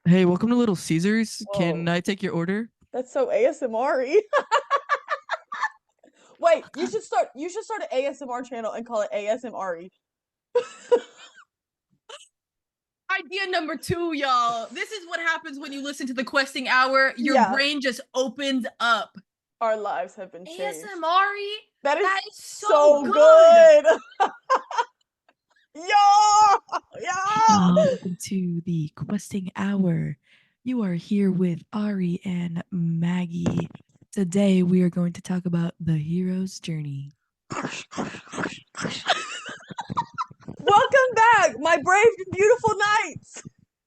Hey, welcome to Little Caesars. Can Whoa, I take your order? that's so ASMR-y. Wait, you should start an ASMR channel and call it ASMR-y. Idea number two, y'all. This is what happens when you listen to the questing hour. Your Yeah, brain just opens up. our lives have been changed. ASMR? That is That is so so good. good. Yeah, yeah. Welcome to the questing hour. You are here with Ari and Maggie. Today we are going to talk about the hero's journey. Welcome back, my brave and beautiful knights,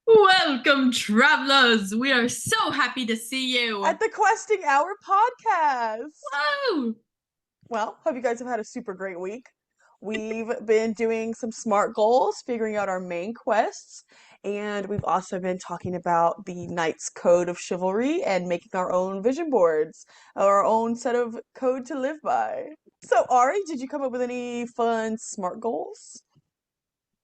Welcome, travelers. We are so happy to see you. at the Questing Hour podcast. Whoa. Well, hope you guys have had a super great week. We've been doing some SMART goals, figuring out our main quests, and we've also been talking about the Knight's Code of Chivalry and making our own vision boards, our own set of code to live by. So, Ari, did you come up with any fun SMART goals?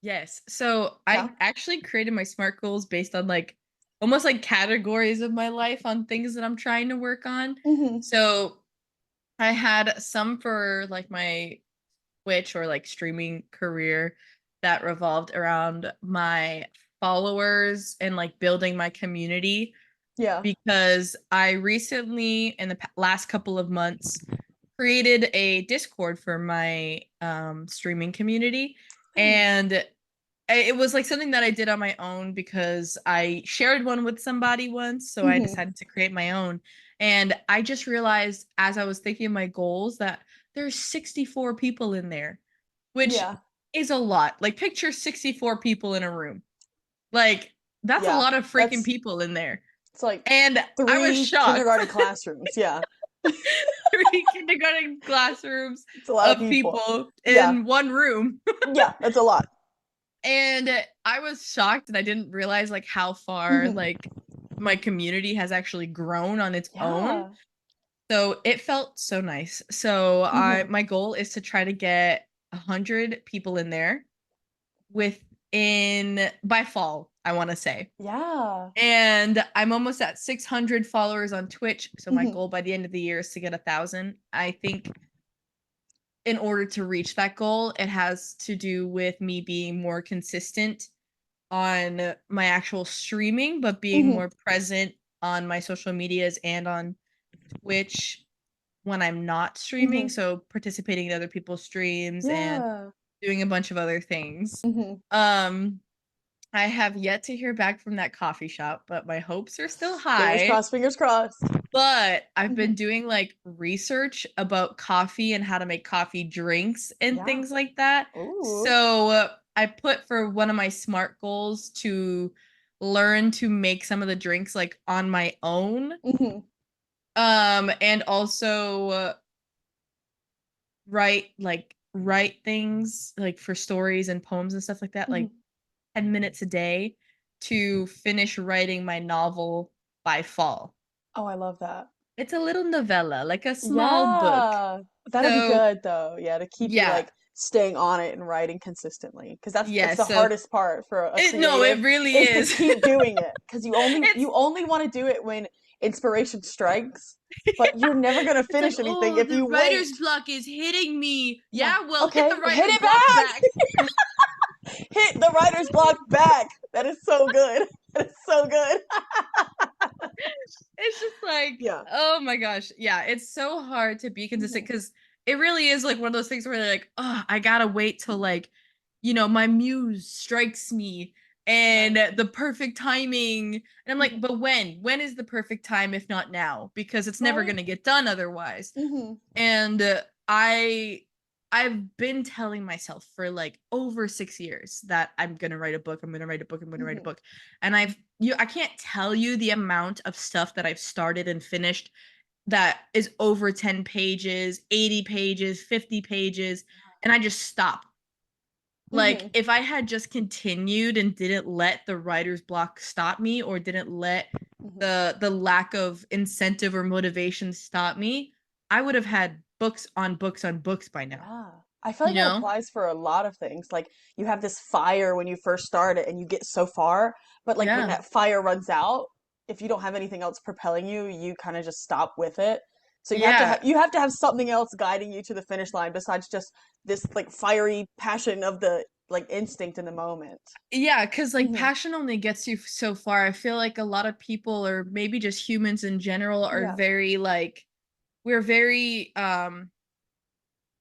Yes. So Yeah. I actually created my SMART goals based on like almost like categories of my life on things that I'm trying to work on. Mm-hmm. So I had some for like my Twitch or like streaming career that revolved around my followers and like building my community Yeah. because I recently in the last couple of months created a Discord for my streaming community, Nice. and it was like something that I did on my own because I shared one with somebody once, so I Mm-hmm. decided to create my own. And I just realized as I was thinking of my goals that there's 64 people in there, which Yeah. is a lot. Like picture 64 people in a room. Like that's a Yeah. lot of freaking That's people in there. it's like And I was three shocked. kindergarten classrooms. Yeah. Three kindergarten classrooms It's a lot of of people. people Yeah. in one room. Yeah, that's a lot. And I was shocked and I didn't realize like how far Mm-hmm. like my community has actually grown on its own. Yeah. So it felt so nice. So I Mm-hmm. my goal is to try to get 100 people in there within by fall, I want to say. Yeah. And I'm almost at 600 followers on Twitch. So my Mm-hmm. goal by the end of the year is to get 1,000. I think in order to reach that goal, it has to do with me being more consistent on my actual streaming, but being Mm-hmm. more present on my social medias and on Twitch when I'm not streaming. Mm-hmm. So participating in other people's streams and Yeah. doing a bunch of other things. Mm-hmm. Um, I have yet to hear back from that coffee shop, but my hopes are still Fingers high. crossed, fingers crossed. But I've Mm-hmm. been doing like research about coffee and how to make coffee drinks and Yeah. things like that. Ooh. So I put for one of my SMART goals to learn to make some of the drinks like on my own. Mm-hmm. And also write things like for stories and poems and stuff like that, Mm-hmm. like 10 minutes a day to finish writing my novel by fall. Oh, I love that. It's a little novella, like a small book. Yeah. That'll be So, good though. Yeah, to keep you yeah. like staying on it and writing consistently. Because that's Yeah, the so hardest part for a no, creative it really is to is. keep doing it. Because you only it's you only want to do it when inspiration strikes, but you're never gonna it's like, finish anything "Oh, if the you writer's wait. block is hitting me." Yeah. Yeah, well, hit Okay. the Hit writer's it block back. back. Hit the writer's block back. That is so good. That is so good. It's just like, Yeah. oh my gosh. Yeah, it's so hard to be consistent Mhm. because it really is like one of those things where they're like, oh, I gotta wait till like, my muse strikes me and Right. the perfect timing. And I'm like, Mhm. but when? When is the perfect time if not now? Because it's never Right. gonna get done otherwise. Hmm. And I've been telling myself for like over 6 years that I'm gonna write a book. I'm gonna write a book. I'm gonna write a Hmm. book. And I can't tell you the amount of stuff that I've started and finished that is over 10 pages, 80 pages, 50 pages, and I just stop. Like Hmm. if I had just continued and didn't let the writer's block stop me or didn't let Hmm. the lack of incentive or motivation stop me, I would have had books on books on books by now. Yeah. I feel You like that know? applies for a lot of things. Like you have this fire when you first start it and you get so far, But like when Yeah. that fire runs out, if you don't have anything else propelling you, you kind of just stop with it. So Yeah. you have to have something else guiding you to the finish line besides just this like fiery passion of the like instinct in the moment. Yeah, because like Hmm. passion only gets you so far. I feel like a lot of people, or maybe just humans in general, are Yeah, very like, we're very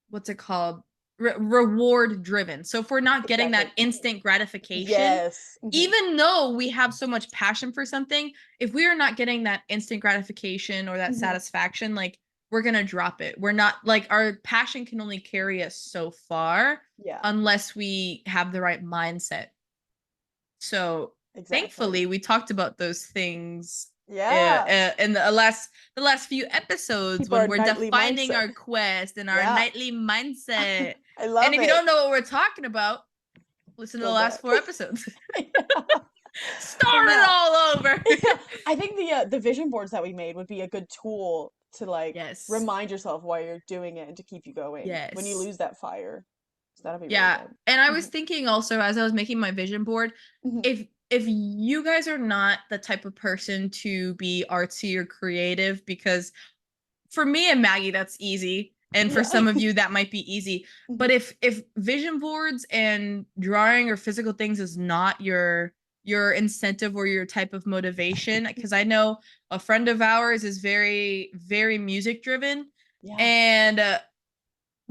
what's it called? Reward driven. So if we're not getting that exactly. instant gratification, Yes. Hmm. even though we have so much passion for something, if we are not getting that instant gratification or that Hmm. satisfaction, like we're going to drop it. We're not like, our passion can only carry us so far Yeah, unless we have the right mindset. So exactly. thankfully we talked about those things Yeah. in the last few episodes Keep when our we're nightly defining mindset. our quest and our Yeah. nightly mindset. I And love if you it. don't know what we're talking about, listen to the Go last back. 4 episodes. Yeah. But Start it yeah, all over. yeah. I think the vision boards that we made would be a good tool to like Yes. remind yourself why you're doing it and to keep you going when you Yes. lose that fire. So that'll be really Yeah. good. And I was Hmm. thinking also, as I was making my vision board, Hmm. if you guys are not the type of person to be artsy or creative, because for me and Maggie, that's easy. And for Yeah. some of you, that might be easy. Hmm. But if vision boards and drawing or physical things is not your incentive or your type of motivation, because I know a friend of ours is very, very music driven, Yeah. and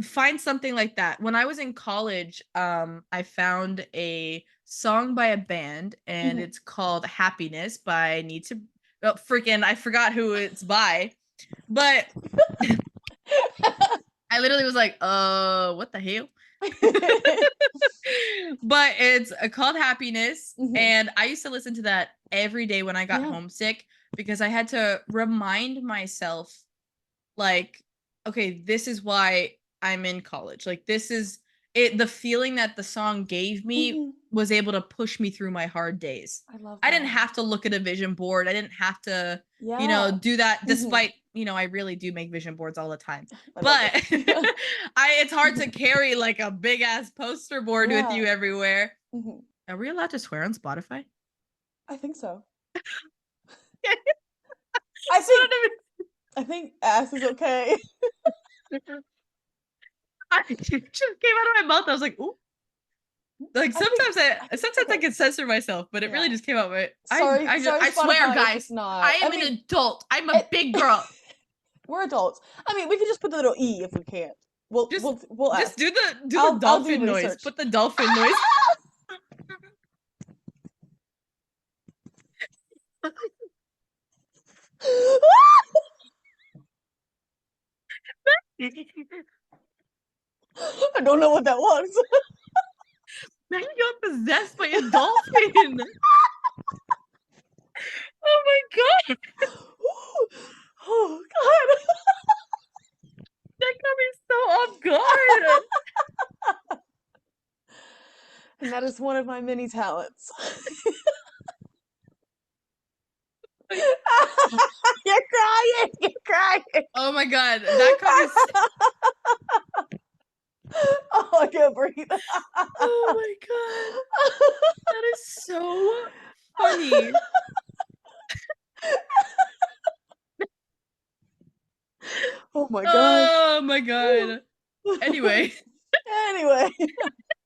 find something like that. When I was in college, I found a song by a band, and Hmm. it's called Happiness by Need to, oh, freaking, I forgot who it's by. But I literally was like, what the hell? But it's called Happiness. Hmm. And I used to listen to that every day when I got Yeah. homesick, because I had to remind myself, like, okay, this is why I'm in college. Like, this is it. The feeling that the song gave me Hmm. was able to push me through my hard days. I love I didn't that. have to look at a vision board. I didn't have to, Yeah. do that, Hmm. despite, I really do make vision boards all the time. I love But it. it's hard to carry like a big ass poster board with Yeah. you everywhere. Hmm. Are we allowed to swear on Spotify? I think so. I So think I think ass is okay. it just came out of my mouth. I was like, ooh. Like I think it's sometimes I okay. can censor myself, but it really Yeah. just came out. Sorry, I swear, Spotify, if it's guys, not. I I am an mean, adult. I'm a it, big girl. we're adults. I mean, we could just put the little e if we can't. Just We'll just ask. do the I'll do dolphin noise. research. Put the dolphin noise. I don't know what that was. Now you got possessed by a dolphin. Oh my god, Oh God. that got me so off guard. And that is one of my many talents. You're crying. You're crying. Oh my god, that got me. Oh, I can't breathe. Oh my god, that is so funny. Oh my gosh. Oh my god. Anyway. Anyway,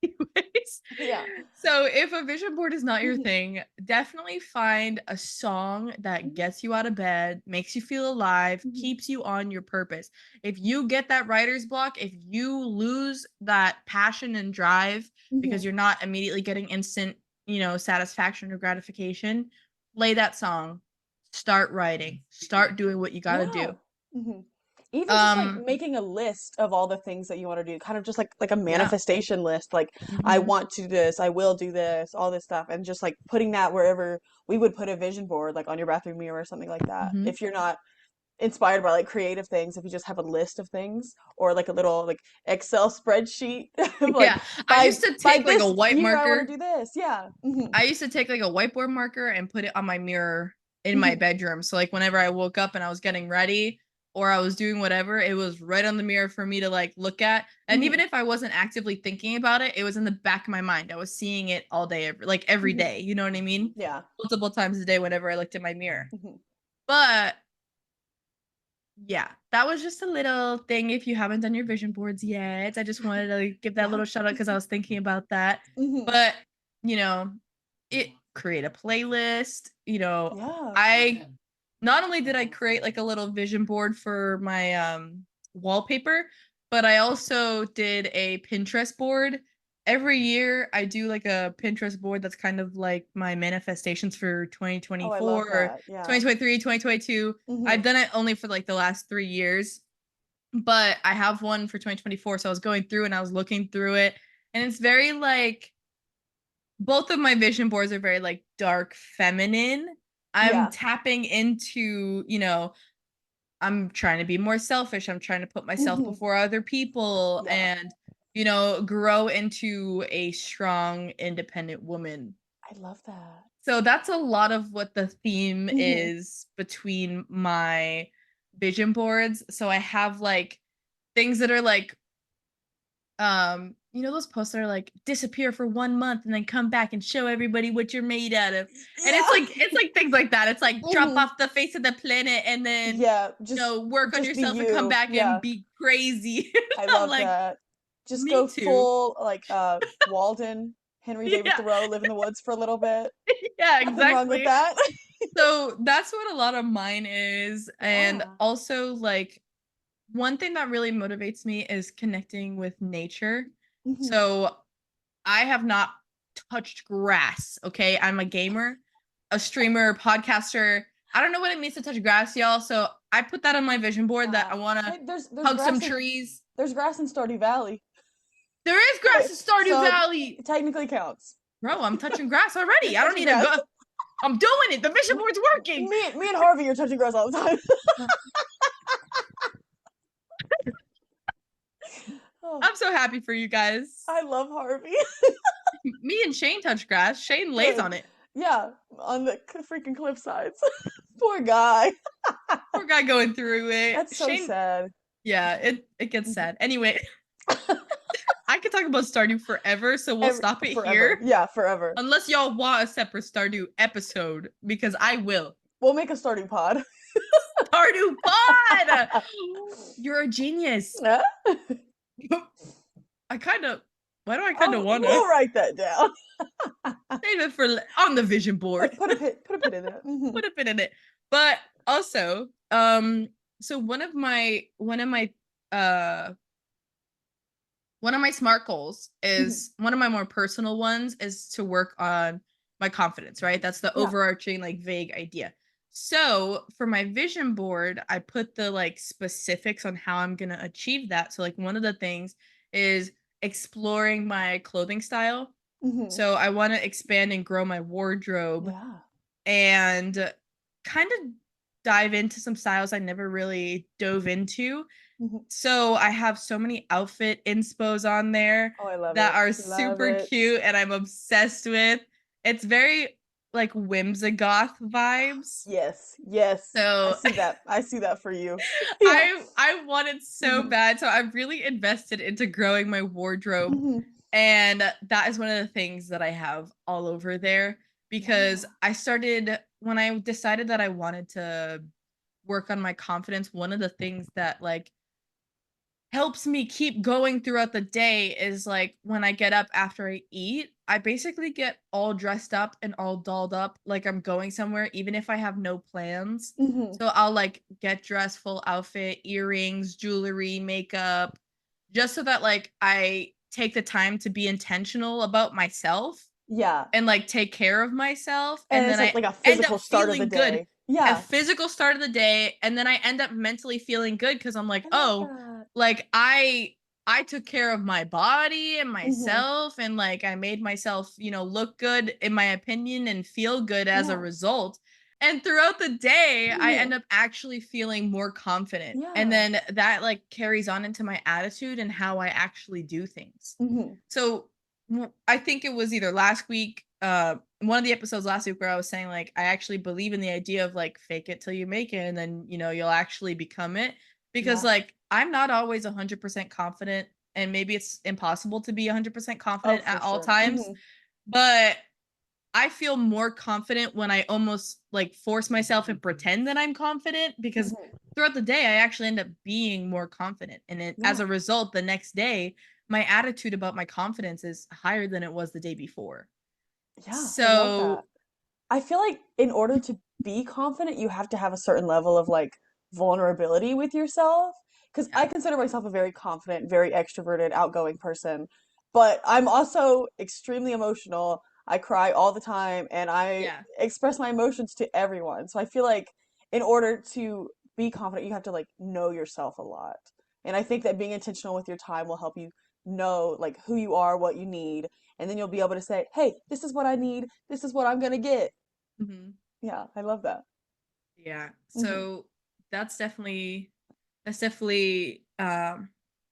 Anyways, yeah. so if a vision board is not your Mhm, thing, definitely find a song that mhm, gets you out of bed, makes you feel alive, mhm, keeps you on your purpose. If you get that writer's block, if you lose that passion and drive because mhm. you're not immediately getting instant, satisfaction or gratification, play that song, start writing, start doing what you got to Yeah. do. Hmm. Even just like Um, making a list of all the things that you want to do, kind of just like a yeah. manifestation list. Like, I Mhm. want to do this, I will do this, all this stuff, and just like putting that wherever we would put a vision board, like on your bathroom mirror or something like that. Mhm. If you're not inspired by like creative things, if you just have a list of things or like a little like Excel spreadsheet of like Yeah, I used to by take like a this white year I want to marker. do this. Yeah. Hmm. I used to take like a whiteboard marker and put it on my mirror in my Hmm. bedroom. So like whenever I woke up and I was getting ready, or I was doing whatever, it was right on the mirror for me to like look at. And even Mhm. if I wasn't actively thinking about it, it was in the back of my mind. I was seeing it all day, every Mhm. day. You know what I mean? Yeah. Multiple times a day whenever I looked at my mirror. Mhm. But yeah, that was just a little thing. If you haven't done your vision boards yet, I just wanted to give that Yeah. little shout out because I was thinking about that. Mhm. But you know, it create a playlist. Yeah. I not only did I create like a little vision board for my wallpaper, but I also did a Pinterest board. Every year I do like a Pinterest board that's kind of like my manifestations for Oh, I 2024 love or that. Yeah. 2023, 2022. I've Mhm. done it only for like the last 3 years, but I have one for 2024, so I was going through and I was looking through it, and it's very like both of my vision boards are very like dark feminine. I'm Yeah. tapping into, I'm trying to be more selfish. I'm trying to put myself Mhm. before other people Yeah. and, grow into a strong, independent woman. I love that. So that's a lot of what the theme Mhm. is between my vision boards. So I have like things that are like those posts that are like disappear for 1 month and then come back and show everybody what you're made out of. And Yeah. it's like things like that. It's like drop Mhm. off the face of the planet and then Yeah. Just work on be yourself and come you. back and Yeah. be crazy. I I'm love like, that. Just me go too. full like Walden, Henry David Yeah. Thoreau, live in the woods for a little bit. Yeah, Nothing wrong with exactly. that. So that's what a lot of mine is. And Yeah. also like one thing that really motivates me is connecting with nature. Mhm. So I have not touched grass. Okay. I'm a gamer, a streamer, podcaster. I don't know what it means to touch grass, y'all. So I put that on my vision board that I want to Hey, there's hug some grass in trees. Stardew Valley. There is grass in Stardew So Valley. it technically counts. Bro, I'm touching grass already. You're I don't touching need to grass. go. I'm doing it. The vision board's working. Me and Harvey are touching grass all the time. Oh, I'm so happy for you guys. I love Harvey. Me and Shane touch grass. Shane lays Good. on it. Yeah, on the freaking cliff sides. Poor guy. Poor guy going through it. That's so Shane, sad. yeah, it gets sad. Anyway, I could talk about Stardew forever, so we'll stop it Forever. here. Yeah, forever. Unless y'all want a separate Stardew episode, because I will. We'll make a starting pod. Stardew Pod! You're a genius. Huh? I kind of. Why do I kind of want to We'll write that down. save it for on the vision board? Put a pin in it. Mhm. Put a pin in it. But also, so uh one of my smart goals is one of my more personal ones is to work on my confidence, right? That's the Yeah. overarching like vague idea. So for my vision board, I put the like specifics on how I'm going to achieve that. So like one of the things is exploring my clothing style. Mhm. So I want to expand and grow my wardrobe Yeah. and kind of dive into some styles I never really dove into. Mhm. So I have so many outfit inspos on there Oh, I love that it. are Love super it. cute and I'm obsessed with. It's very like whimsigoth vibes. Yes. Yes. I So see that. I see that for you. Yeah. I wanted so Mhm. bad. So I've really invested into growing my wardrobe. Mhm. And that is one of the things that I have all over there because Yeah. I started when I decided that I wanted to work on my confidence. One of the things that like helps me keep going throughout the day is like when I get up after I eat, I basically get all dressed up and all dolled up like I'm going somewhere, even if I have no plans. Mhm. So I'll like get dressed, full outfit, earrings, jewelry, makeup, just so that like I take the time to be intentional about myself Yeah. and like take care of myself. And And it's then I like a end up physical start of the feeling good. day. A Yeah. physical start of the day. And then I end up mentally feeling good because I'm like, I love oh, that. like I took care of my body and Mhm. myself and like I made myself, look good in my opinion and feel good as a Yeah. result. And throughout the day, I Mhm. end up actually feeling more confident. And Yeah. then that like carries on into my attitude and how I actually do things. Mhm. So I think it was either last week one of the episodes last week where I was saying like I actually believe in the idea of like fake it till you make it, and then you'll actually become it, because Yeah. like I'm not always 100% confident, and maybe it's impossible to be 100% Oh, confident for at all sure. times, but I feel more confident when I almost like force myself and pretend that I'm confident, because throughout the day I actually end up being more confident, and as Yeah. a result the next day my attitude about my confidence is higher than it was the day before. Yeah, I love that. So I feel like in order to be confident, you have to have a certain level of like vulnerability with yourself. Because I yeah. consider myself a very confident, very extroverted, outgoing person, but I'm also extremely emotional. I cry all the time and I Yeah. express my emotions to everyone. So I feel like in order to be confident, you have to like know yourself a lot. And I think that being intentional with your time will help you know like who you are, what you need, and then you'll be able to say, "Hey, this is what I need. This is what I'm gonna get." Mhm. Yeah, I love that. Yeah. Hmm. So that's definitely that's definitely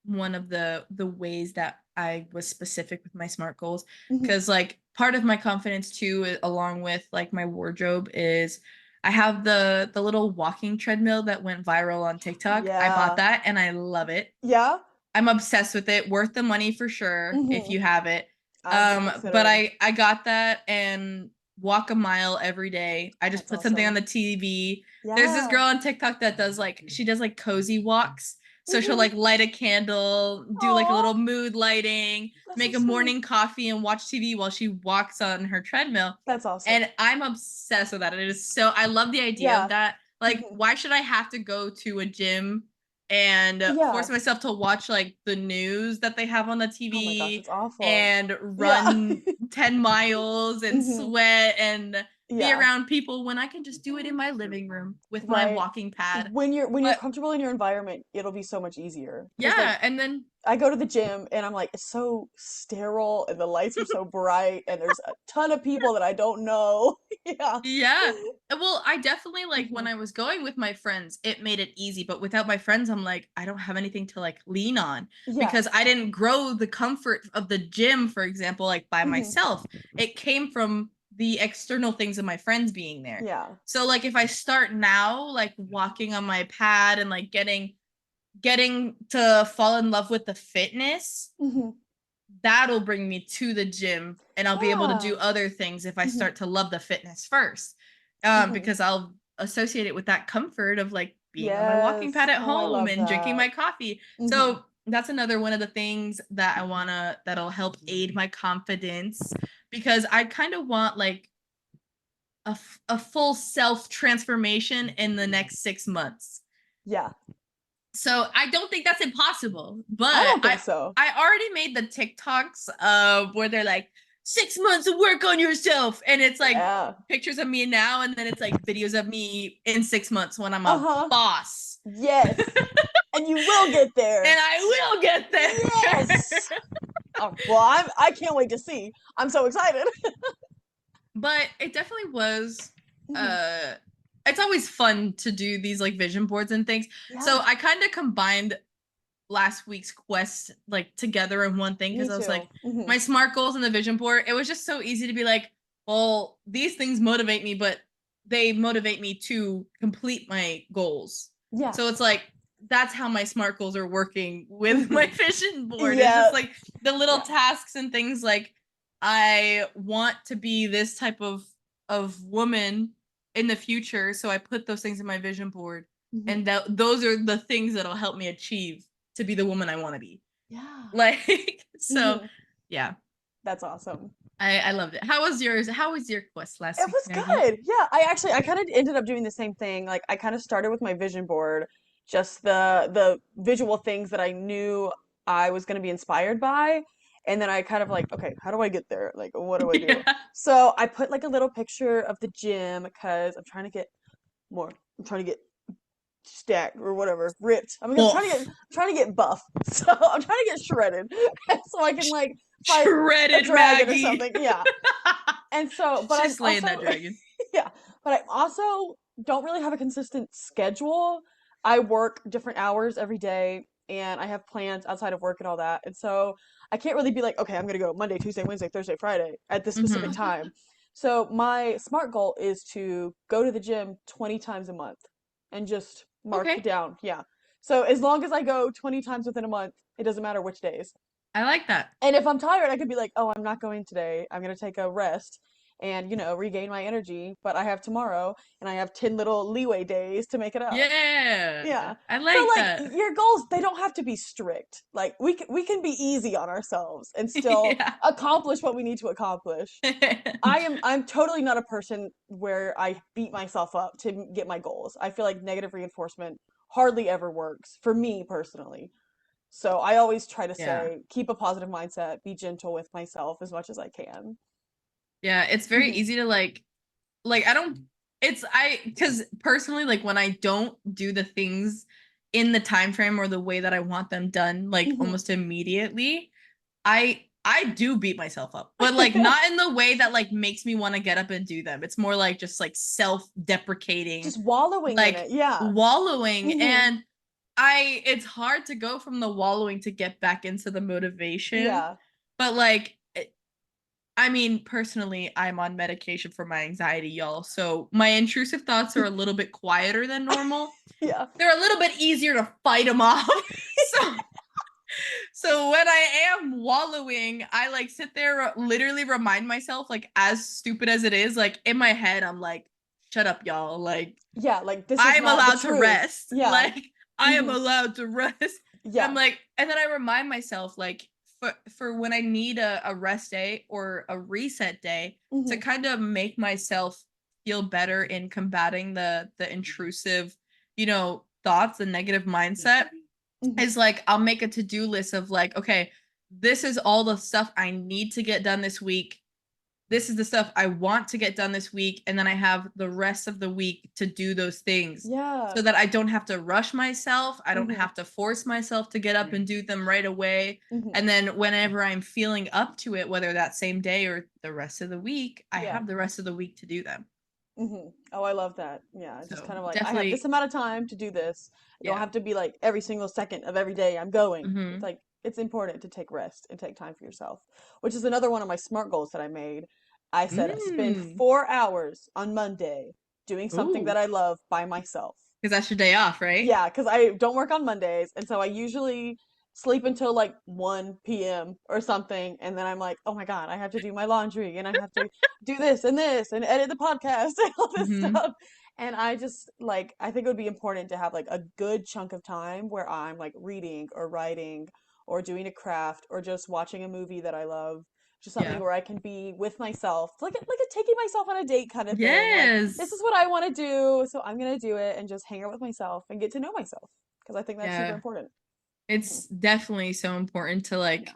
one of the ways that I was specific with my SMART goals, Hmm. because like part of my confidence too, along with like my wardrobe, is I have the little walking treadmill that went viral on TikTok. I bought Yeah. that and I love it. Yeah. I'm obsessed with it. Worth the money for sure if Hmm. you have it. I've been But considering. I got that and walk a mile every day. I just That's put something on awesome. the TV. There's this Yeah. girl on TikTok that does like she does like cozy walks. So she'll Hmm. like light a candle, do like a Oh, little mood lighting, that's so make a sweet. morning coffee and watch TV while she walks on her treadmill. That's awesome. And I'm obsessed with that. It is so I love the idea of Yeah. that. Like, Hmm. why should I have to go to a gym and force Yeah. myself to watch like the news that they have on the Oh my gosh, TV it's awful. and Yeah. run 10 miles and Hmm. sweat and be Yeah. around people when I can just do it in my living room with my Right. walking pad. When you're But comfortable in your environment, it'll be so much easier. Because like yeah, and then I go to the gym and I'm like, it's so sterile and the lights are so bright and there's a ton of people that I don't know. Yeah. yeah. Well, I definitely like Hmm. when I was going with my friends, it made it easy. But without my friends, I'm like, I don't have anything to like lean on, because I Yes. didn't grow the comfort of the gym, for example, like by Hmm. myself. It came from the external things of my friends being there. Yeah. So like if I start now, like walking on my pad and like getting to fall in love with the fitness, Hmm. that'll bring me to the gym and I'll be able to do Yeah. other things if I Hmm. start to love the fitness first. Hmm. Because I'll associate it with that comfort of like being on my walking pad Yes. at Oh, I home love and drinking that. my coffee. Hmm. So that's another one of the things that I wanna that'll help aid my confidence, because I kind of want like a full self transformation in the next 6 months. Yeah. So I don't think that's impossible, but I don't think I so. I already made the TikToks where they're like 6 months of work on yourself, and it's like Yeah. pictures of me now, and then it's like videos of me in 6 months when I'm a Uh-huh. boss, and Yes. And you will get there. I will get there. Yes. Oh, well, I can't wait to see. I'm so excited. But it definitely was Hmm. uh it's always fun to do these like vision boards and things. So Yeah. I kind of combined last week's quest like together in one thing, because Me I was like, too. Hmm. my SMART goals and the vision board, it was just so easy to be like, well, these things motivate me, but they motivate me to complete my goals. Yeah. So it's like that's how my SMART goals are working with my Hmm. vision board. It's Yeah. just like the little Yeah. tasks and things like I want to be this type of woman in the future, so I put those things in my vision board, Hmm. and those are the things that'll help me achieve to be the woman I want to be. Yeah. Like, so Hmm. yeah, That's awesome. I loved it. How was yours? How was your quest last It week, was Maggie? good. Yeah, I kind of ended up doing the same thing. Like I kind of started with my vision board, just the visual things that I knew I was going to be inspired by, and then I kind of like, okay, how do I get there? Like what do I do? Yeah. So I put like a little picture of the gym because I'm trying to get more. I'm trying to get stacked or whatever, ripped. I'm Buff. trying to get buff. So I'm trying to get shredded so I can like fight a Shredded dragon or Maggie. something. Yeah. And so, but I'm She's slaying also, that dragon. yeah, but I also don't really have a consistent schedule. I work different hours every day and I have plans outside of work and all that. And so I can't really be like, okay, I'm gonna go Monday, Tuesday, Wednesday, Thursday, Friday at this specific time. So my SMART goal is to go to the gym 20 times a month and just mark Okay. down. Yeah. So as long as I go 20 times within a month, it doesn't matter which days. I like that. And if I'm tired, I could be like, oh, I'm not going today. I'm going to take a rest and, regain my energy. But I have tomorrow and I have 10 little leeway days to make it up. Yeah. Yeah. I So like like that. your goals, they don't have to be strict. Like we can be easy on ourselves and still Yeah. accomplish what we need to accomplish. I'm totally not a person where I beat myself up to get my goals. I feel like negative reinforcement hardly ever works for me personally. So I always try to Yeah. say, keep a positive mindset, be gentle with myself as much as I can. Yeah, it's very Hmm. easy to like I don't it's I because personally like when I don't do the things in the time frame or the way that I want them done like Hmm. almost immediately, I do beat myself up. But like not in the way that like makes me want to get up and do them. It's more like just like self-deprecating, Just wallowing in like it. Yeah. wallowing Hmm. and it's hard to go from the wallowing to get back into the motivation. Yeah. But like I mean, personally, I'm on medication for my anxiety, y'all. So my intrusive thoughts are a little bit quieter than normal. Yeah. They're a little bit easier to fight them off. so so when I am wallowing, I like sit there, literally remind myself, like as stupid as it is, like in my head, I'm like, shut up, y'all. Like Yeah. Like this is I'm not the allowed to truth. rest. Yeah. Like I am Hmm. allowed to rest. And I'm Yeah. like, and then I remind myself, like, for when I need a rest day or a reset day to Hmm. kind of make myself feel better in combating the intrusive, thoughts, the negative mindset, Hmm. is like I'll make a to-do list of like, okay, this is all the stuff I need to get done this week, this is the stuff I want to get done this week. And then I have the rest of the week to do those things Yeah. so that I don't have to rush myself. I don't Hmm. have to force myself to get up and do them right away. Hmm. And then whenever I'm feeling up to it, whether that same day or the rest of the week, I Yeah. have the rest of the week to do them. Oh, I love that. Yeah, it's just So kind of like I have this definitely, amount of time to do this. I don't yeah. have to be like every single second of every day I'm going. It's Mm-hmm. like it's important to take rest and take time for yourself, which is another one of my SMART goals that I made. I said spend Mm. 4 hours on Monday doing something that Ooh. I love by myself. Because that's your day off, right? Yeah, because I don't work on Mondays, and so I usually sleep until like 1 p.m. or something, and then I'm like, oh my God, I have to do my laundry, and I have to do this, and edit the podcast, and all this Mm-hmm. stuff. And I just like, I think it would be important to have like a good chunk of time where I'm like reading or writing or doing a craft or just watching a movie that I love. Just something Yeah. where I can be with myself, like a taking myself on a date kind of thing. Like this is Yes. what I want to do, so I'm gonna do it and just hang out with myself and get to know myself because I think that's super Yeah. important. Hmm. It's definitely so important to like, Yeah.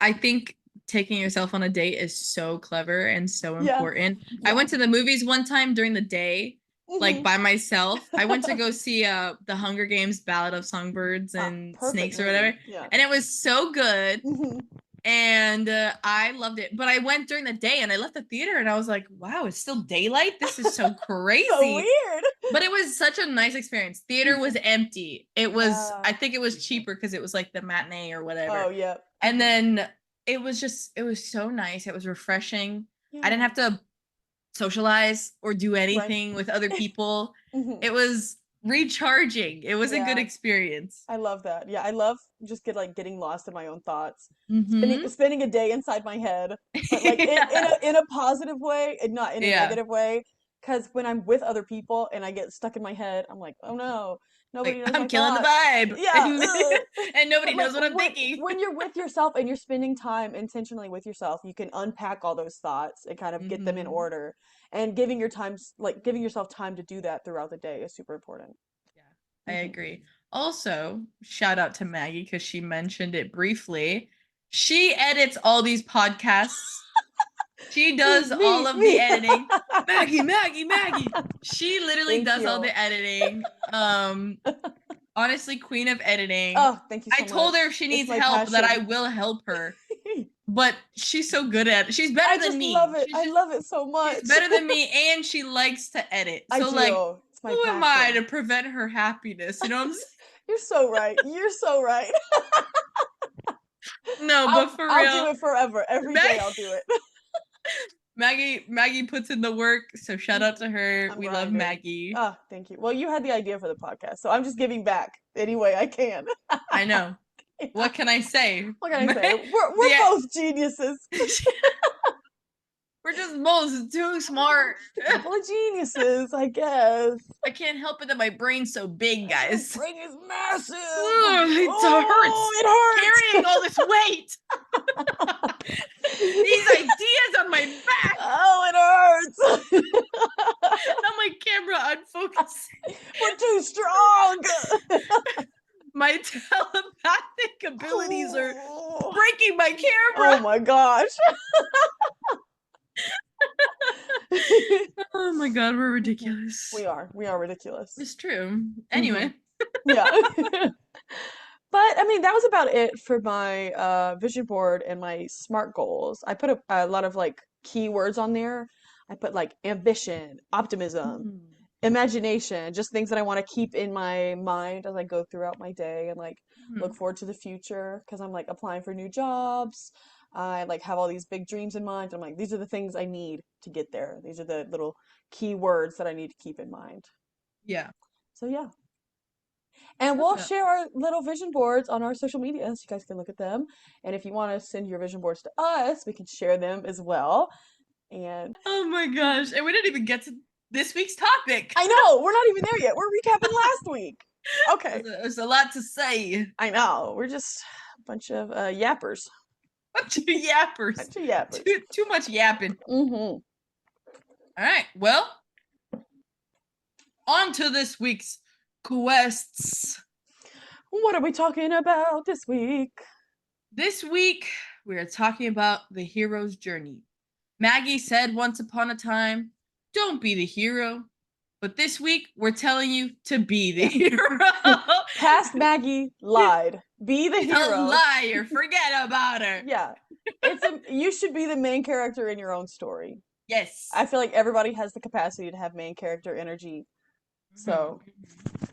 I think taking yourself on a date is so clever and so Yeah. important. I Yeah. went to the movies one time during the day, like Hmm. by myself. I went to go see the Hunger Games Ballad of Songbirds Ah, and perfect Snakes or movie. whatever. Yeah. And it was so good. Hmm. And I loved it. But I went during the day and I left the theater and I was like, wow, it's still daylight. This is so So crazy. weird. But it was such a nice experience. Theater was Hmm. empty. Yeah. I think it was cheaper because it was like the matinee or Oh, whatever. yeah. And Hmm. then it was so nice. It was refreshing. I didn't Yeah. have to socialize or do Right. anything with other people. Hmm. It was recharging. It was a good Yeah. experience. I love that. Yeah, I love just getting lost in my own thoughts. Mm-hmm. Spending a day inside my head, but like Yeah. in a positive way and not in a Yeah. negative way. Because when I'm with other people and I get stuck in my head, I'm like, oh no, nobody Like knows I'm my killing the thoughts. vibe. Yeah. And Ugh. and nobody But like knows what I'm thinking. when you're with yourself and you're spending time intentionally with yourself, you can unpack all those thoughts and kind of get them in Mm-hmm. order. And giving yourself time to do that throughout the day is super important. Yeah, I Hmm. agree. Also, shout out to Maggie because she mentioned it briefly. She edits all these podcasts. She does all of the Me. editing. Maggie, Maggie, Maggie. She literally Thank does all you. the editing. Honestly, queen of editing. Oh, thank you I so told much. her if she It's needs my help that I passion. will help her. But she's so good at it. She's I better than just love me. it. I love it so She's much. better than me and she likes to edit. I So like do. It's my who am I to passion. prevent her happiness? You know what I'm saying? You're so right. You're so right. No, but for I'll real, do it forever. Every day I'll do it. Maggie puts in the work, so shout out to her. I'm We love grinding. Maggie. Ah, thank you. Well, you had the idea for the podcast, so I'm just giving back any way I can. I know. What can I say? What can I say? We're Yeah. both geniuses. We're just both too smart. A couple of geniuses, I guess. I can't help it that my brain's so big, guys. Your brain is massive. It hurts. Carrying all this weight. These ideas on my back. Oh, it hurts. Now my camera unfocusing. We're too strong. My telepathic abilities are Oh. breaking my camera. Oh my gosh. Oh my god, we're ridiculous. We are ridiculous. It's true. Anyway. Yeah. But I mean, that was about it for my vision board and my SMART goals. I put a lot of like keywords on there. I put like ambition, optimism, imagination, just things that I want to keep in my mind as I go throughout my day and like look forward to the future because I'm like applying for new jobs. I like have all these big dreams in mind. I'm like, these are the things I need to get there. These are the little key words that I need to keep in mind. Yeah. So yeah. And we'll share our little vision boards on our social media so you guys can look at them. And if you want to send your vision boards to us, we can share them as well. And oh my gosh. And we didn't even get to this week's topic. I know, we're not even there yet. We're recapping last week. Okay. There's a lot to say. I know. We're just a bunch of yappers. Bunch of yappers. Bunch of yappers. Too much yapping. Mm-hmm. All right. Well, on to this week's quests. What are we talking about this week? This week, we are talking about the hero's journey. Maggie said once upon a time, don't be the hero. But this week, we're telling you to be the hero. Past Maggie lied. Be the hero. Don't liar. Forget about her. Yeah. You should be the main character in your own story. Yes. I feel like everybody has the capacity to have main character energy. So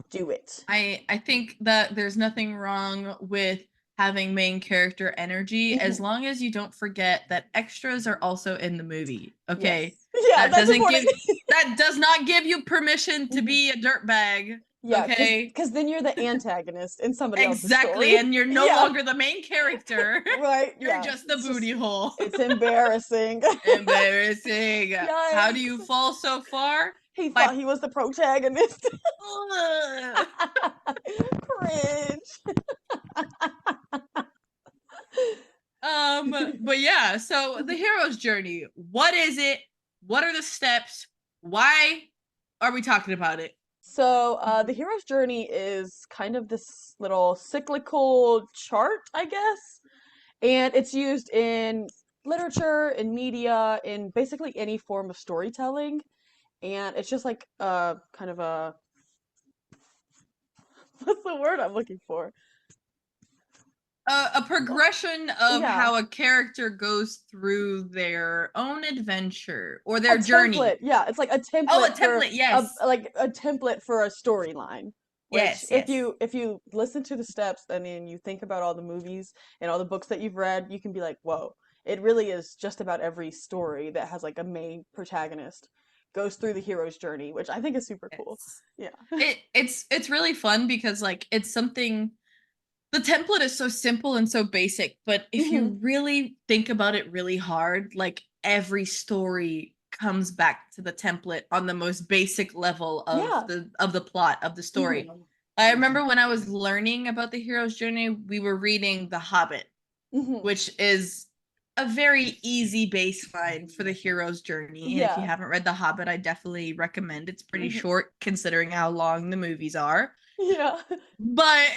do it. I think that there's nothing wrong with having main character energy as long as you don't forget that extras are also in the movie. Okay. Yes. Yeah, that does not give you permission to be a dirtbag. Yeah, okay. Because then you're the antagonist in somebody else's story. Exactly, and you're no longer the main character. Right. You're just the booty hole. It's embarrassing. Embarrassing. Yikes. How do you fall so far? He thought he was the protagonist. Cringe. But yeah, so the hero's journey. What is it? What are the steps? Why are we talking about it? So the hero's journey is kind of this little cyclical chart, I guess. And it's used in literature, in media, in basically any form of storytelling. And it's just like kind of a what's the word I'm looking for? A progression of how a character goes through their own adventure or their journey. Template. Yeah, it's like a template. Oh, a template. Yes. Like a template for a storyline. Yes. If you listen to the steps and then you think about all the movies and all the books that you've read, you can be like, whoa, it really is just about every story that has like a main protagonist goes through the hero's journey, which I think is super cool. Yeah. It's really fun because like it's something. The template is so simple and so basic, but if you really think about it really hard, like every story comes back to the template on the most basic level of the plot of the story. I remember when I was learning about the hero's journey, we were reading The Hobbit, which is a very easy baseline for the hero's journey. And if you haven't read The Hobbit, I definitely recommend. It's pretty short considering how long the movies are. Yeah. But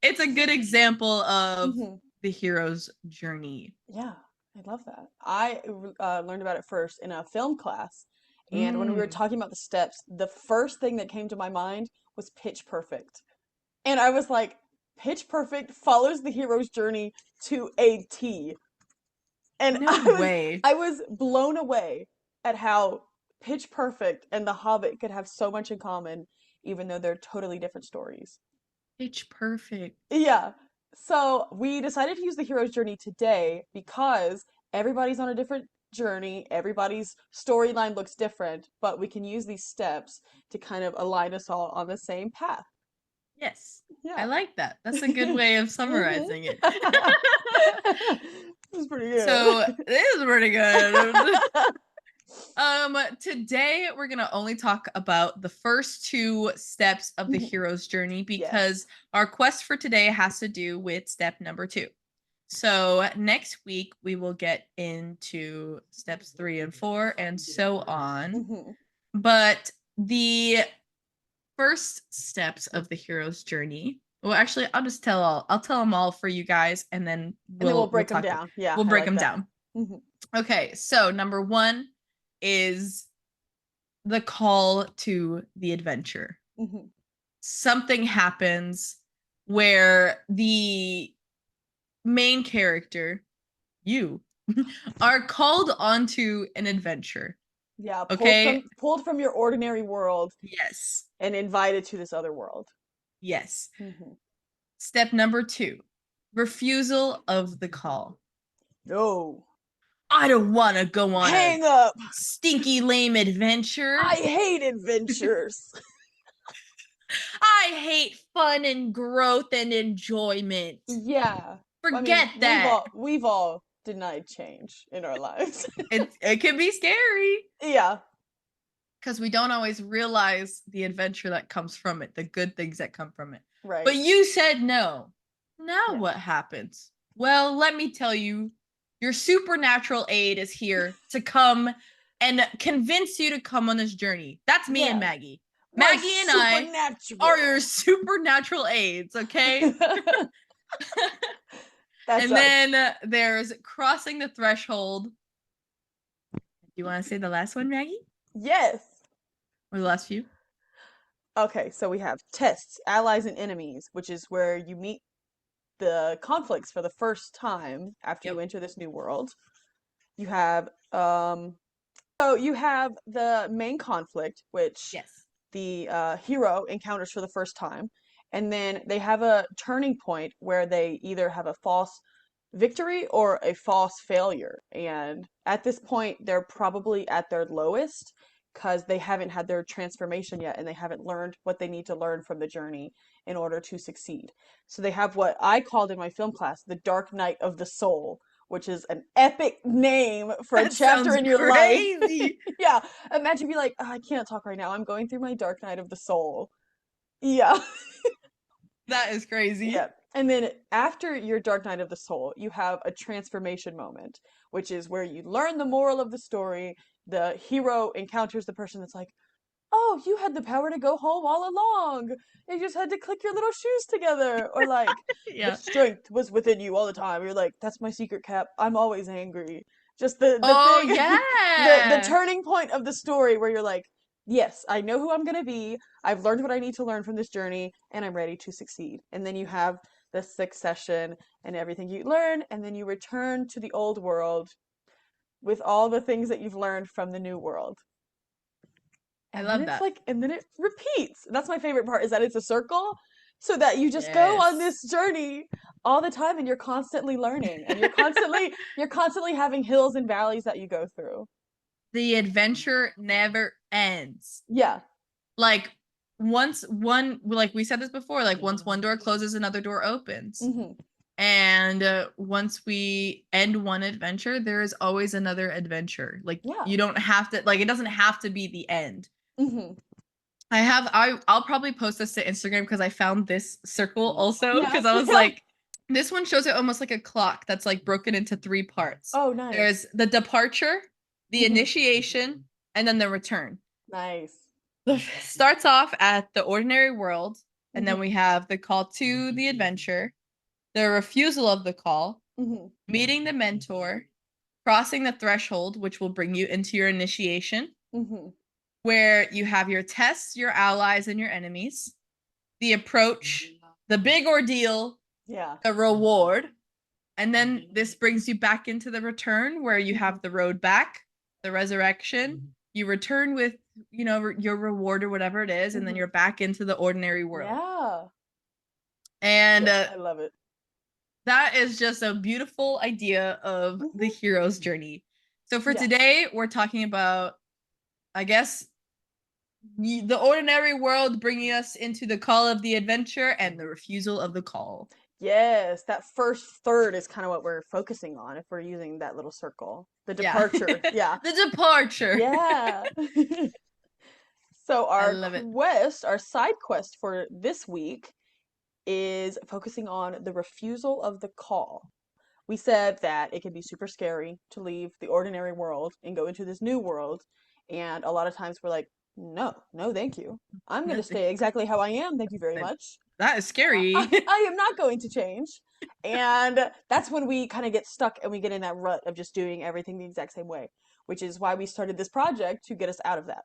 it's a good example of the hero's journey. Yeah, I love that. I learned about it first in a film class. And when we were talking about the steps, the first thing that came to my mind was Pitch Perfect. And I was like, Pitch Perfect follows the hero's journey to a T. And I was blown away at how Pitch Perfect and The Hobbit could have so much in common, even though they're totally different stories. Pitch Perfect. Yeah. So we decided to use the hero's journey today because everybody's on a different journey. Everybody's storyline looks different, but we can use these steps to kind of align us all on the same path. Yes. I Yeah. like that. That's a good way of Mhm. summarizing it. This is pretty So good. this is pretty good. Today we're gonna only talk about the first two steps of the hero's journey because Yes. our quest for today has to do with step number 2. So next week we will get into steps 3 and 4 and so on. Mhm. But the first steps of the hero's journey. Well, actually, I'll tell them all for you guys, and then And then we'll we'll break them talk. down. Yeah, We'll I break like them that. down. Mhm. Okay, so number 1 is the call to the adventure. Mhm. Something happens where the main character, you, are called onto an adventure. Yeah, Okay? pulled from your ordinary world Yes. and invited to this other world. Yes. Mhm. Step number 2, refusal of the call. No. I don't want to go on a Hang up. stinky lame adventure. I hate adventures. I hate fun and growth and enjoyment. Yeah. I mean, Forget that. we've all denied change in our lives. It can be scary Yeah, because we don't always realize the adventure that comes from it, the good things that come from it. right. But you said no. Now Yeah. what happens? Well, let me tell you, your supernatural aid is here to come and convince you to come on this journey. That's me and Yeah. Maggie. We're Maggie and I are your supernatural. supernatural aids, okay? That's And us. then there's crossing the threshold. Do you want to say the last one, Maggie? Yes. Or the last few? Okay, so we have tests, allies, and enemies, which is where you meet the conflicts for the first time after you Yep. enter this new world. You have so you have the main conflict, which Yes. the hero encounters for the first time, and then they have a turning point where they either have a false victory or a false failure. And at this point, they're probably at their lowest because they haven't had their transformation yet and they haven't learned what they need to learn from the journey in order to succeed. So they have what I called in my film class the Dark Night of the Soul, which is an epic name for a That chapter sounds in your life. crazy. Yeah, imagine be like, "Oh, I can't talk right now. I'm going through my Dark Night of the Soul." Yeah. That is crazy. Yeah. And then after your Dark Night of the Soul, you have a transformation moment, which is where you learn the moral of the story. The hero encounters the person that's like, "Oh, you had the power to go home all along. You just had to click your little shoes together." Or like, "The Yeah. strength was within you all the time." You're like, "That's my secret, Cap. I'm always angry." Just the Oh, thing, the yeah. turning point of the story where you're like, "Yes, I know who I'm gonna be. I've learned what I need to learn from this journey, and I'm ready to succeed." And then you have the succession and everything you learn, and then you return to the old world with all the things that you've learned from the new world. I And then love it's that. like, and then it repeats. That's my favorite part is that it's a circle so that you just go on Yes. this journey all the time and you're constantly learning and you're constantly having hills and valleys that you go through. The adventure never ends. Yeah. Like once one like we said this before, like once one door closes another door opens. Hmm. And once we end one adventure, there is always another adventure. Like Yeah. you don't have to like it doesn't have to be the end. Hmm. I'll probably post this to Instagram because I found this circle also Yeah. because I was Yeah. like, this one shows it almost like a clock that's like broken into 3 parts. Oh, nice. There's the departure, the Mhm. initiation, and then the return. Nice. Starts off at the ordinary world, and then Hmm. we have the call to the adventure, the refusal of the call, Hmm. meeting the mentor, crossing the threshold, which will bring you into your initiation, Hmm. where you have your tests, your allies, and your enemies, the approach, the big ordeal, Yeah. the reward. And then this brings you back into the return where you have the road back, the resurrection. You return with, your reward or whatever it is, and then Hmm. you're back into the ordinary world. Yeah. And Yeah. I love it. That is just a beautiful idea of the hero's journey. So for Yes. today, we're talking about, I guess, the ordinary world bringing us into the call of the adventure and the refusal of the call. Yes, that first third is kind of what we're focusing on if we're using that little circle. The departure. Yeah. The departure. Yeah. So I our love it. our side quest for this week is focusing on the refusal of the call. We said that it can be super scary to leave the ordinary world and go into this new world. And a lot of times we're like, no, no, thank you. I'm going to stay exactly how I am. Thank you very much. That is scary. I am not going to change. And that's when we kind of get stuck and we get in that rut of just doing everything the exact same way, which is why we started this project to get us out of that.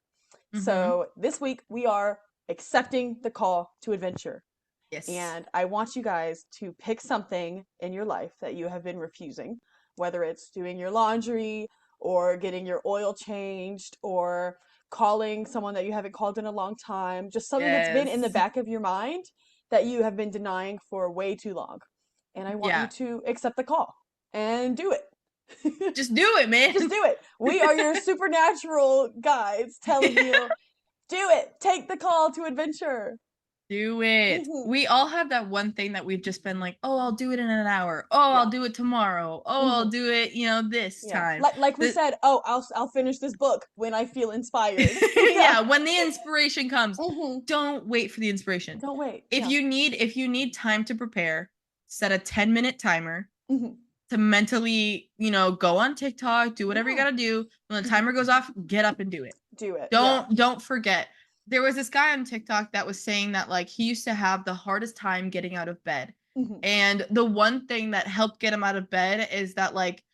So this week we are accepting the call to adventure. Yes. And I want you guys to pick something in your life that you have been refusing, whether it's doing your laundry or getting your oil changed or calling someone that you haven't called in a long time, just something that's been in the back of your mind that you have been denying for way too long. And I want you to accept the call and do it. Just do it, man. Just do it. We are your supernatural guides telling you, do it. Take the call to adventure. Do it. We all have that one thing that we've just been like, oh, I'll do it in an hour. Oh, I'll do it tomorrow. Oh, I'll do it, this time. Like we said, oh, I'll finish this book when I feel inspired. When the inspiration comes. Don't wait for the inspiration. Don't wait. If you need time to prepare, set a 10-minute timer to mentally, go on TikTok, do whatever you gotta do. When the timer goes off, get up and do it. Do it. Don't forget. There was this guy on TikTok that was saying that like he used to have the hardest time getting out of bed. And the one thing that helped get him out of bed is that like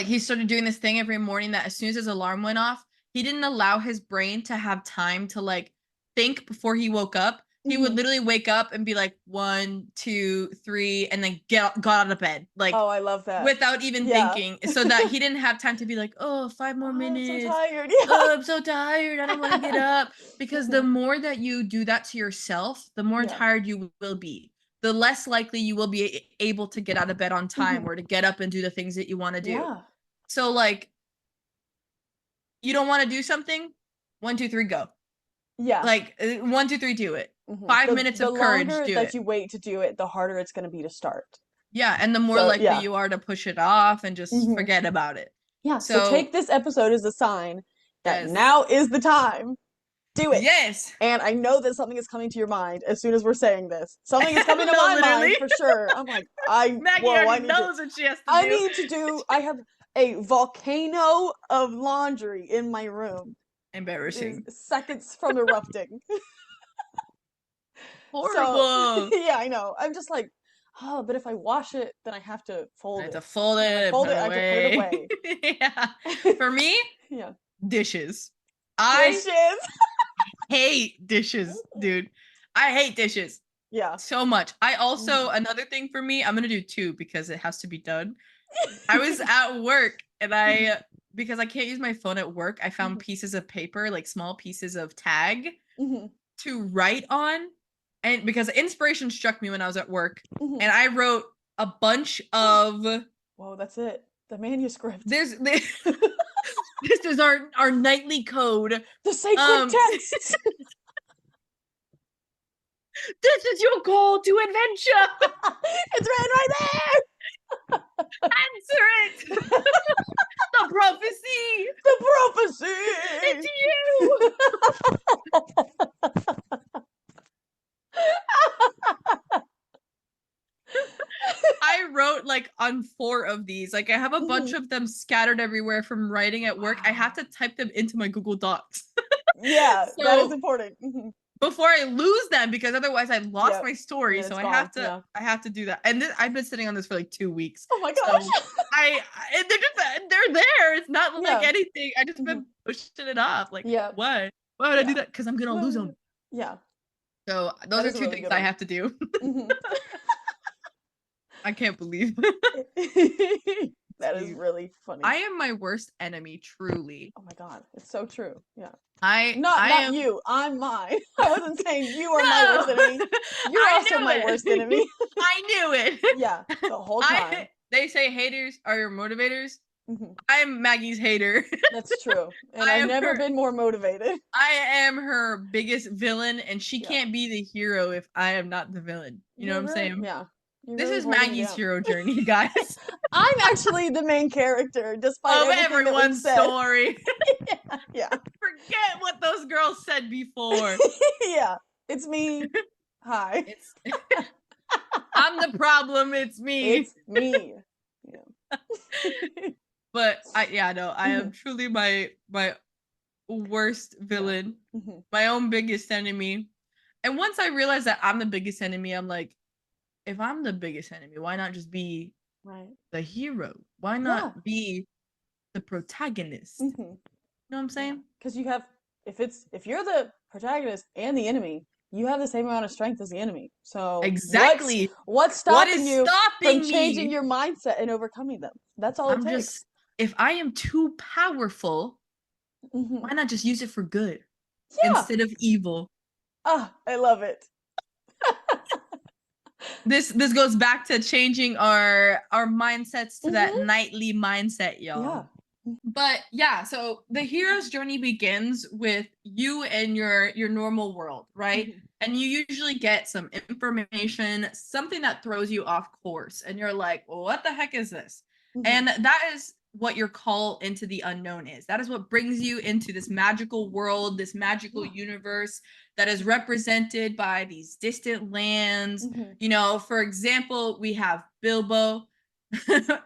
he started doing this thing every morning that as soon as his alarm went off, he didn't allow his brain to have time to like think before he woke up. He would literally wake up and be like 1, 2, 3, and then got out of bed. Like, oh, I love that. Without even thinking, so that he didn't have time to be like, oh, 5 more minutes. I'm so tired. Oh, I'm so tired. I don't want to get up. Because the more that you do that to yourself, the more tired you will be. The less likely you will be able to get out of bed on time or to get up and do the things that you want to do. Yeah. So like, you don't want to do something? 1, 2, 3, go. Yeah. Like 1, 2, 3, do it. 5 minutes of courage. The longer do that it. you wait to do it, the harder it's going to be to start. Yeah, and the more likely you are to push it off and just forget about it. Yeah. So take this episode as a sign that now is the time. Do it. Yes. And I know that something is coming to your mind as soon as we're saying this. Something is coming to my mind for sure. I'm like, Maggie already knows what she has to do. I have a volcano of laundry in my room. Embarrassing. Seconds from erupting. Horrible. So, yeah, I know. I'm just like, oh, but if I wash it, then I have to fold it. I have to fold it. I have to put it away. Yeah. For me, dishes. Dishes. Hate dishes, dude. I hate dishes. Yeah. So much. I also, another thing for me, I'm going to do 2 because it has to be done. I was at work and because I can't use my phone at work, I found pieces of paper, like small pieces of tag to write on. And because inspiration struck me when I was at work, and I wrote a bunch of. Whoa, that's it. The manuscript. This is our nightly code. The sacred text. This is your call to adventure. It's written right there. Answer it. The prophecy. The prophecy. It's you. I wrote like on 4 of these. Like I have a bunch of them scattered everywhere from writing at work. I have to type them into my Google Docs. Yeah, so, that is important. Before I lose them, because otherwise I lost my story. So I have to do that. And I've been sitting on this for like 2 weeks. Oh my gosh. So they're there. It's not like anything. I just been pushing it off. Like, why? Why would I do that? Because I'm gonna lose them. Yeah. So those are 2 things I have to do. I can't believe that is really funny. I am my worst enemy, truly. Oh my god, it's so true. Yeah. Not you. I'm mine. I wasn't saying you are my worst enemy. You're also my worst enemy. I knew it. Yeah, the whole time. They say haters are your motivators. Mhm. I'm Maggie's hater. That's true. And I I've am never her. been more motivated. I am her biggest villain, and she Yeah. can't be the hero if I am not the villain. You know what I'm saying? Yeah. You're This really is holding me Maggie's down. hero journey, guys, I'm actually the main character, despite of everything that we've everyone's said. story. Yeah. Forget what those girls said before. Yeah. It's me. Hi. It's I'm the problem. It's me. It's me. Yeah. But I am Mhm. truly my worst villain, Mhm. my own biggest enemy. And once I realized that I'm the biggest enemy, I'm like, if I'm the biggest enemy, why not just be Right. the hero? Why Yeah. not be the protagonist? Mhm. You know what I'm saying? Because you have, if you're the protagonist and the enemy, you have the same amount of strength as the enemy. So Exactly. what's What stopping is you from stopping changing me? your mindset and overcoming them? That's all it I'm takes. just, if I am too powerful, Mhm. why not just use it for good Yeah. instead of evil? Ah, I love it. This goes back to changing our mindsets to that Mhm. knightly mindset, y'all. Yeah. But yeah, so the hero's journey begins with you and your normal world, right? Mhm. And you usually get some information, something that throws you off course, and you're like, well, what the heck is this? Mhm. And that is what your call into the unknown is. That is what brings you into this magical world, this magical universe that is represented by these distant lands. Mhm. You know, for example, we have Bilbo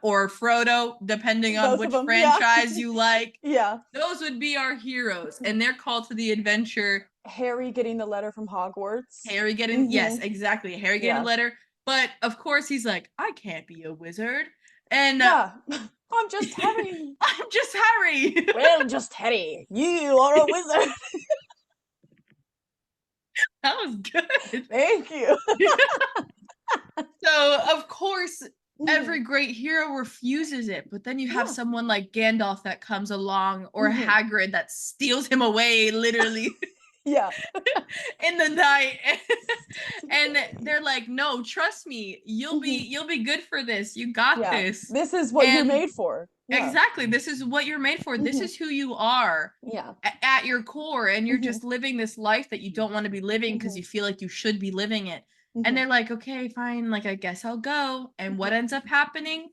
or Frodo, depending on Both of which them. Yeah. franchise you like. Yeah. Those would be our heroes, and they're called to the adventure. Harry getting the letter from Hogwarts. Harry getting, yes, Mhm. exactly. Harry getting Yeah. a letter. But of course, he's like, I can't be a wizard. And Yeah. I'm just Harry. I'm just Harry. Well, just Harry. You are a wizard. That was good. Thank you. So, of course, Mhm. every great hero refuses it, but then you have Yeah. someone like Gandalf that comes along, or Mhm. Hagrid that steals him away, literally. Yeah. In the night. And they're like, no, trust me, Mhm. you'll be good for this, you got Yeah. this. This is what you're And made for. Yeah. exactly, this is what you're made for, this Mhm. is who you are Yeah. at your core, and you're Mhm. just living this life that you don't want to be living because Mhm. you feel like you should be living it. And Mhm. they're like, okay, fine, like I guess I'll go. And what Mhm. ends up happening,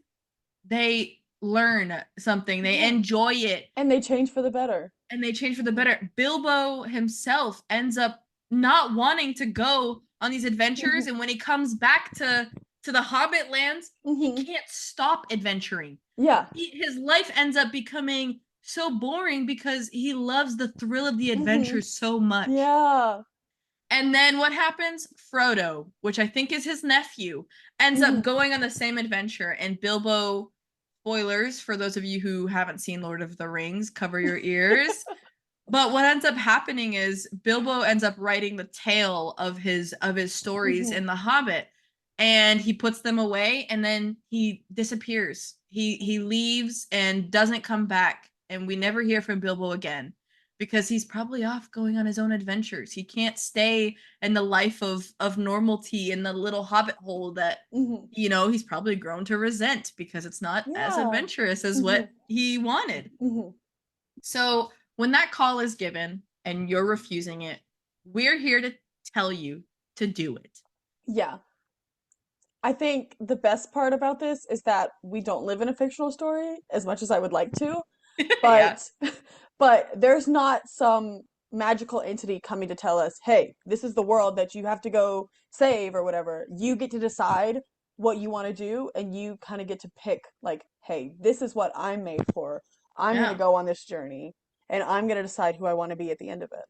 they learn something, they Yeah. enjoy it, And they change for the better. and they change for the Mhm. better. Bilbo himself ends up not wanting to go on these adventures, Mhm. and when he comes back to the Hobbit lands, he Mhm. can't stop adventuring. Yeah. His life ends up becoming so boring because he loves the thrill of the adventure Mhm. so much. Yeah. And then what happens? Frodo, which I think is his nephew, ends up Mhm. going on the same adventure, and Bilbo, spoilers for those of you who haven't seen Lord of the Rings, cover your ears. But what ends up happening is Bilbo ends up writing the tale of his stories Mhm. in The Hobbit, and he puts them away, and then he disappears. He leaves and doesn't come back, and we never hear from Bilbo again because he's probably off going on his own adventures. He can't stay in the life of normalty in the little hobbit hole that, Mhm. you know, he's probably grown to resent because it's not as Yeah. adventurous as Mhm. what he wanted. Mhm. So when that call is given and you're refusing it, we're here to tell you to do it. Yeah. I think the best part about this is that we don't live in a fictional story as much as I would like to, Yeah. but but there's not some magical entity coming to tell us, "Hey, this is the world that you have to go save or whatever." You get to decide what you want to do, and you kind of get to pick like, "Hey, this is what I'm made for. I'm going to Yeah. go on this journey, and I'm going to decide who I want to be at the end of it."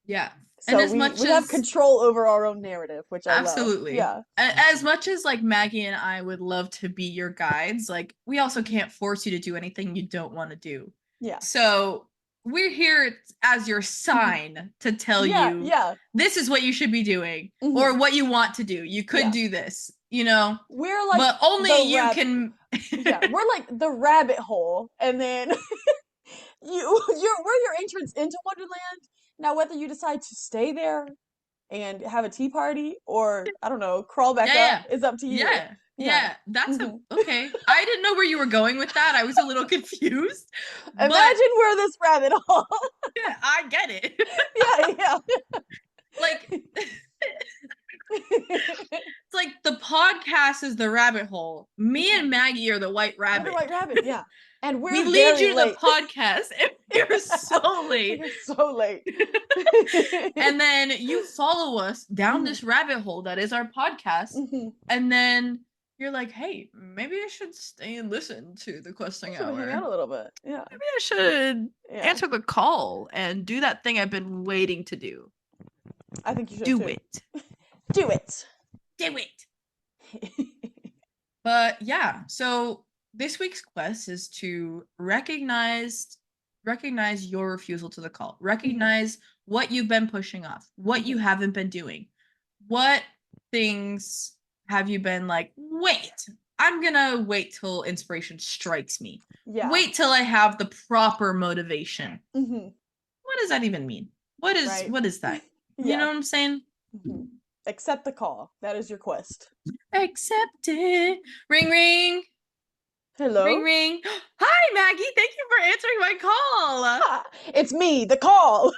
Yeah. And So as we much we have as control over our own narrative, which I love. absolutely. Yeah. As much as like Maggie and I would love to be your guides, like we also Mhm. can't force you to do anything you don't want to do. Yeah. So we're here as your Mhm. sign to tell Yeah, you yeah. this is what you should be doing or Mhm. what you want to do. You could Yeah. do this, you know, We're like but only the you rab can. yeah, we're like the rabbit hole, and then we're your entrance into Wonderland. Now, whether you decide to stay there and have a tea party, or I don't know, crawl back Yeah, up. yeah. It's up to you. Yeah. Yeah. That's Mhm. okay. I didn't know where you were going with that. I was a little confused. But Imagine we're this rabbit hole. yeah, I get it. Yeah, Like yeah. it's like the podcast is the rabbit hole. Me and Maggie are the white We're the rabbit. White Rabbit, yeah. And We we're lead very you to the late. podcast and we're so late. We're so late. And then you follow us down Mhm. this rabbit hole that is our podcast. Mhm. And then you're like, hey, maybe I should stay and listen to the questing Should hang out hour. a little bit. Yeah. Maybe I should Yeah. answer the call and do that thing I've been waiting to do. I think you should Do too. it. Do it. Do it. But yeah, so this week's quest is to recognize your refusal to the call. Recognize what you've been pushing off, what you haven't been doing. What things have you been like, wait, I'm gonna wait till inspiration strikes me. Yeah. Wait till I have the proper motivation. Mhm. What does that even mean? What is Right. that? You Yeah. know what I'm saying? Mhm. Accept the call. That is your quest. Accept it. Ring ring. Hello. Ring ring. Hi Maggie, thank you for answering my call. Ha! It's me, the call.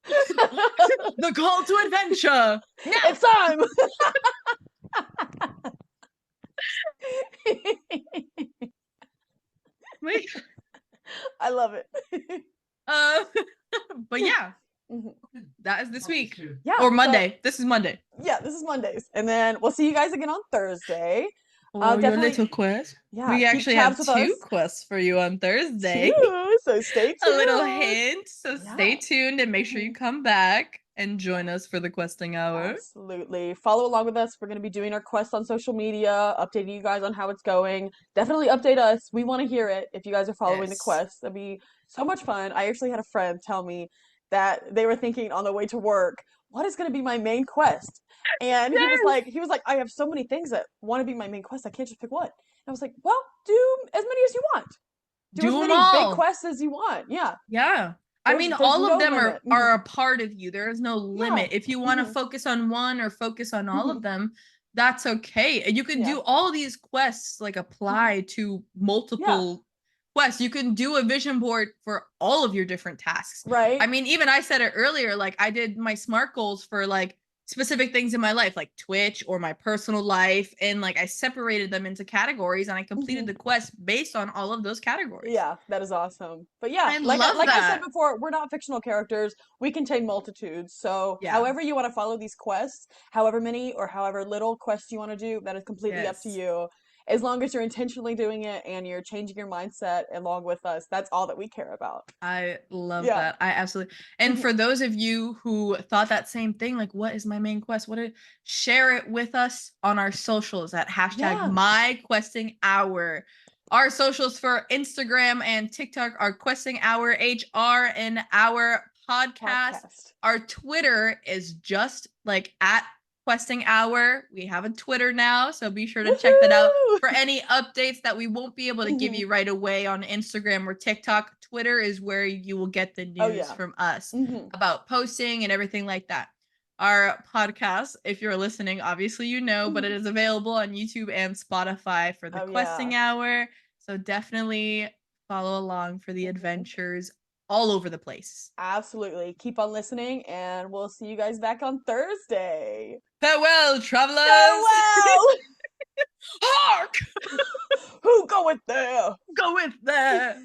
The call to adventure. Now. It's time. Wait. I love it. But yeah, Mhm. that is this week. Yeah. Or so- Monday. This is Monday. yeah, this is Mondays. And then we'll see you guys again on Thursday. Oh, your definitely- little quest. Yeah, We keep actually tabs have with two us. quests for you on Thursday. Two, so stay tuned. A little hint. So stay Yeah. tuned and make sure you come back and join us for the questing hour. Absolutely. Follow along with us. We're going to be doing our quest on social media, updating you guys on how it's going. Definitely update us. We want to hear it if you guys are following the Yes. quest. That'd be so much fun. I actually had a friend tell me that they were thinking on the way to work, what is going to be my main quest? And he was like, I have so many things that want to be my main quest. I can't just pick one. And I was like, well, do as many as you want. Do as Do 'em many all. big quests as you want. Yeah. Yeah. I There's- mean, there's all no of them limit. are a part of you. There is no limit. If you want to Mhm. focus on one or focus on all Mhm. of them, that's okay. And you can Yeah. do all these quests, like apply to multiple quests. You can do a vision board for all of your different tasks. Right. I mean, even I said it earlier, like I did my SMART goals for like specific things in my life, like Twitch or my personal life. And like I separated them into categories and I completed the quest based on all of those categories. Yeah, that is awesome. But yeah, I like love I said that. before, we're not fictional characters. We contain multitudes. So Yeah. however you want to follow these quests, however many or however little quests you want to do, that is completely up to Yes. you. As long as you're intentionally doing it and you're changing your mindset along with us, that's all that we care about. I love Yeah. that. I absolutely. And Mhm. for those of you who thought that same thing, like, what is my main quest? Share it with us on our socials at hashtag Yeah. my questing hour. Our socials for Instagram and TikTok are questing hour HR and our podcast. Our Twitter is just like at questing hour. We have a Twitter now, so be sure to check that out Woohoo! for any updates that we won't be able to give you right away on Instagram or TikTok. Twitter is where you will get the news from us Mhm. about posting and everything like that. Our podcast, if you're listening, obviously you know, but it is available on YouTube and Spotify for the questing hour. So definitely follow along for the adventures all over the place. Absolutely. Keep on listening, and we'll see you guys back on Thursday. Farewell, travelers! Farewell! Hark! Who goeth there? Go with that!